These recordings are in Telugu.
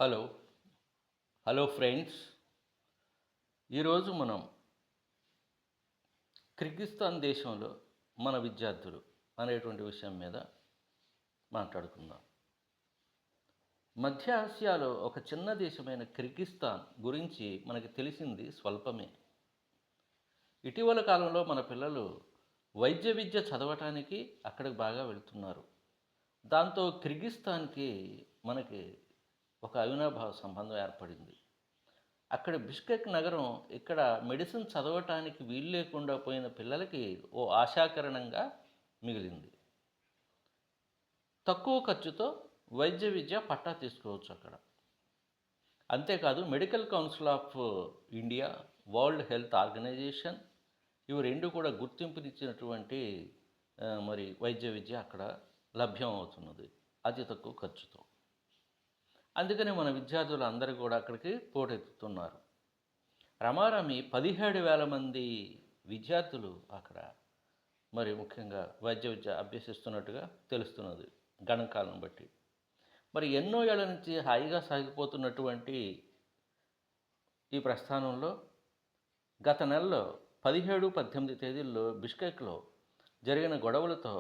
హలో. Hello friends. ఈరోజు మనం కిర్గిస్థాన్ దేశంలో మన విద్యార్థులు అనేటువంటి విషయం మీద మాట్లాడుకుందాం. మధ్య ఆసియాలో ఒక చిన్న దేశమైన కిర్గిస్థాన్ గురించి మనకి తెలిసింది స్వల్పమే. ఇటీవల కాలంలో మన పిల్లలు వైద్య విద్య చదవటానికి అక్కడికి బాగా వెళ్తున్నారు. దాంతో కిర్గిస్థాన్కి మనకి ఒక అవినాభావ సంబంధం ఏర్పడింది. అక్కడ బిష్కెక్ నగరం ఇక్కడ మెడిసిన్ చదవటానికి వీలు లేకుండా పోయిన పిల్లలకి ఓ ఆశాకిరణంగా మిగిలింది. తక్కువ ఖర్చుతో వైద్య విద్య పట్టా తీసుకోవచ్చు అక్కడ. అంతేకాదు medical council of India, world health organisation ఇవి రెండు కూడా గుర్తింపునిచ్చినటువంటి మరి వైద్య విద్య అక్కడ లభ్యం అవుతున్నది అతి తక్కువ ఖర్చుతో. అందుకని మన విద్యార్థులు అందరూ కూడా అక్కడికి పోటెత్తుతున్నారు. రమారమి 17,000 మంది విద్యార్థులు అక్కడ మరి ముఖ్యంగా వైద్య విద్య అభ్యసిస్తున్నట్టుగా తెలుస్తున్నది గణాంకాలను బట్టి. మరి ఎన్నో ఏళ్ల నుంచి హాయిగా సాగిపోతున్నటువంటి ఈ ప్రస్థానంలో గత నెలలో 17, 18 తేదీల్లో బిష్కెక్లో జరిగిన గొడవలతో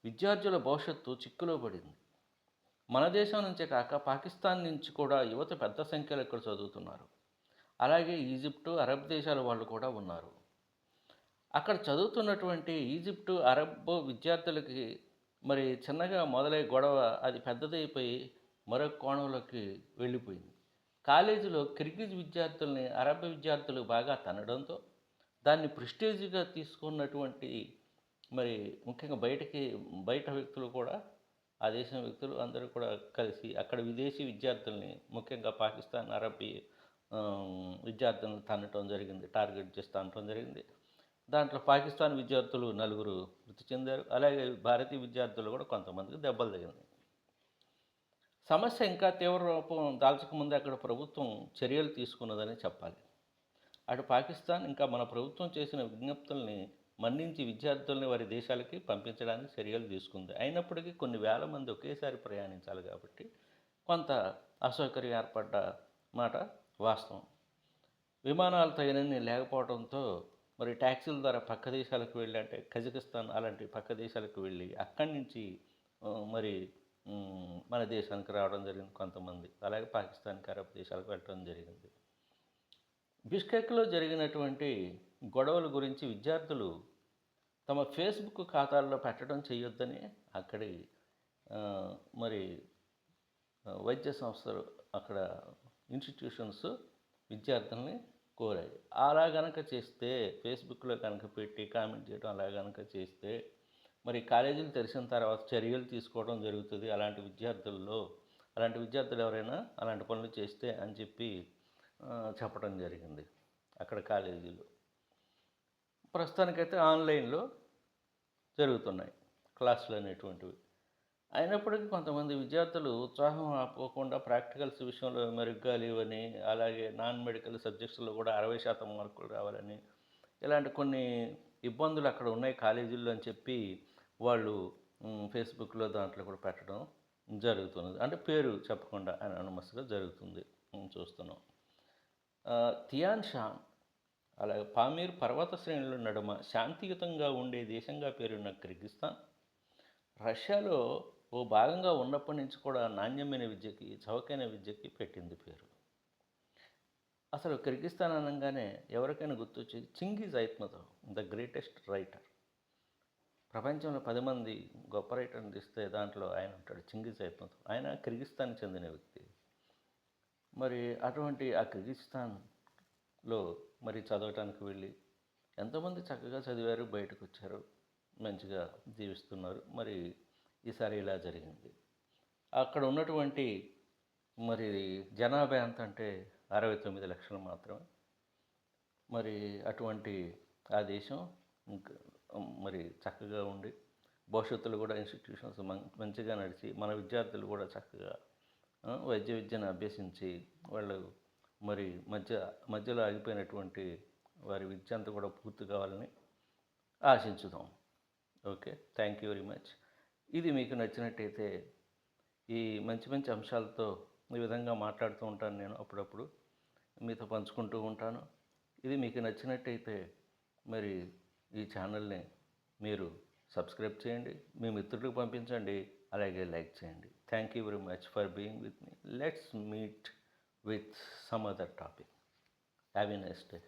విద్యార్థుల భవిష్యత్తు చిక్కులో పడింది. మన దేశం నుంచే కాక పాకిస్తాన్ నుంచి కూడా యువత పెద్ద సంఖ్యలో ఇక్కడ చదువుతున్నారు. అలాగే ఈజిప్టు, అరబ్ దేశాల వాళ్ళు కూడా ఉన్నారు. అక్కడ చదువుతున్నటువంటి ఈజిప్టు, అరబ్ విద్యార్థులకి మరి చిన్నగా మొదలై గొడవ అది పెద్దదైపోయి మరొక కోణంలోకి వెళ్ళిపోయింది. కాలేజీలో కిర్గిజ్ విద్యార్థుల్ని అరబ్ విద్యార్థులు బాగా తన్నడంతో దాన్ని ప్రెస్టీజ్గా తీసుకున్నటువంటి మరి ముఖ్యంగా బయట వ్యక్తులు కూడా ఆ దేశం వ్యక్తులు అందరూ కూడా కలిసి అక్కడ విదేశీ విద్యార్థుల్ని ముఖ్యంగా పాకిస్తాన్, అరబ్ విద్యార్థులను తన్నటం జరిగింది, టార్గెట్ చేస్తూ అనటం జరిగింది. దాంట్లో పాకిస్తాన్ విద్యార్థులు 4 మృతి చెందారు. అలాగే భారతీయ విద్యార్థులు కూడా కొంతమందికి దెబ్బలు తగిలినాయి. సమస్య ఇంకా తీవ్ర రూపం దాల్చకముందే అక్కడ ప్రభుత్వం చర్యలు తీసుకున్నదని చెప్పాలి. అటు పాకిస్తాన్ ఇంకా మన ప్రభుత్వం చేసిన విజ్ఞప్తుల్ని మన్నించి విద్యార్థుల్ని వారి దేశాలకి పంపించడానికి చర్యలు తీసుకుంది. అయినప్పటికీ కొన్ని వేల మంది ఒకేసారి ప్రయాణించాలి కాబట్టి కొంత అసౌకర్యం ఏర్పడ్డ మాట వాస్తవం. విమానాలు తగినన్ని లేకపోవడంతో మరి ట్యాక్సీల ద్వారా పక్క దేశాలకు వెళ్ళి, అంటే కజకిస్తాన్ అలాంటి పక్క దేశాలకు వెళ్ళి అక్కడి నుంచి మరి మన దేశానికి రావడం జరిగింది కొంతమంది. అలాగే పాకిస్తాన్కి, అరబ్ దేశాలకు వెళ్ళడం జరిగింది. బిష్కెక్లో జరిగినటువంటి గొడవల గురించి విద్యార్థులు తమ ఫేస్బుక్ ఖాతాల్లో పెట్టడం చేయొద్దని అక్కడి మరి వైద్య సంస్థలు, అక్కడ ఇన్స్టిట్యూషన్స్ విద్యార్థుల్ని కోరాయి. అలా కనుక చేస్తే, ఫేస్బుక్లో కనుక పెట్టి కామెంట్ చేయడం అలా కనుక చేస్తే మరి కాలేజీలు తెరిచిన తర్వాత చర్యలు తీసుకోవడం జరుగుతుంది అలాంటి విద్యార్థులు ఎవరైనా అలాంటి పనులు చేస్తే అని చెప్పి చెప్పడం జరిగింది అక్కడ కాలేజీలో. ప్రస్తుతానికైతే ఆన్లైన్లో జరుగుతున్నాయి క్లాసులు అనేటువంటివి. అయినప్పటికీ కొంతమంది విద్యార్థులు ఉత్సాహం ఆపుకోకుండా ప్రాక్టికల్స్ విషయంలో మెరుగ్గా లేవని, అలాగే నాన్ మెడికల్ సబ్జెక్ట్స్లో కూడా 60% మార్కులు రావాలని, ఇలాంటి కొన్ని ఇబ్బందులు అక్కడ ఉన్నాయి కాలేజీల్లో అని చెప్పి వాళ్ళు ఫేస్బుక్లో దాంట్లో కూడా పెట్టడం జరుగుతున్నది. అంటే పేరు చెప్పకుండా అననమస్గా జరుగుతుంది, చూస్తున్నాం. తియాన్ షాన్ అలాగే పామీర్ పర్వత శ్రేణుల నడుమ శాంతియుతంగా ఉండే దేశంగా పేరున్న కిర్గిస్థాన్ రష్యాలో ఓ భాగంగా ఉన్నప్పటి నుంచి కూడా నాణ్యమైన విద్యకి, చౌకైన విద్యకి పెట్టింది పేరు. అసలు కిర్గిస్థాన్ అనగానే ఎవరికైనా గుర్తొచ్చేది చింగిజ్ ఐత్మతోవ్, ద గ్రేటెస్ట్ రైటర్. ప్రపంచంలో 10 మంది గొప్ప రైటర్ని తీస్తే దాంట్లో ఆయన ఉంటాడు, చింగిజ్ ఐత్మతోవ్. ఆయన కిర్గిస్థాన్కి చెందిన వ్యక్తి. మరి అటువంటి ఆ కిర్గిస్థాన్లో మరి చదవటానికి వెళ్ళి ఎంతోమంది చక్కగా చదివారు, బయటకు వచ్చారు, మంచిగా జీవిస్తున్నారు. మరి ఈసారి ఇలా జరిగింది. అక్కడ ఉన్నటువంటి మరి జనాభా ఎంత అంటే 69 లక్షలు మాత్రమే. మరి అటువంటి ఆ దేశం మరి చక్కగా ఉండి భవిష్యత్తులో కూడా ఇన్స్టిట్యూషన్స్ మంచిగా నడిచి మన విద్యార్థులు కూడా చక్కగా వైద్య విద్యను అభ్యసించి వాళ్ళు మరి మధ్యలో ఆగిపోయినటువంటి వారి విద్య అంతా కూడా పూర్తి కావాలని ఆశించుదాం. Okay, thank you very much. ఇది మీకు నచ్చినట్టయితే ఈ మంచి మంచి అంశాలతో ఈ విధంగా మాట్లాడుతూ ఉంటాను నేను అప్పుడప్పుడు, మీతో పంచుకుంటూ ఉంటాను. ఇది మీకు నచ్చినట్టయితే మరి ఈ ఛానల్ని మీరు సబ్స్క్రైబ్ చేయండి, మీ మిత్రులకు పంపించండి, అలాగే లైక్ చేయండి. Thank you very much for being with me. Let's meet with some other topic. Have a nice day.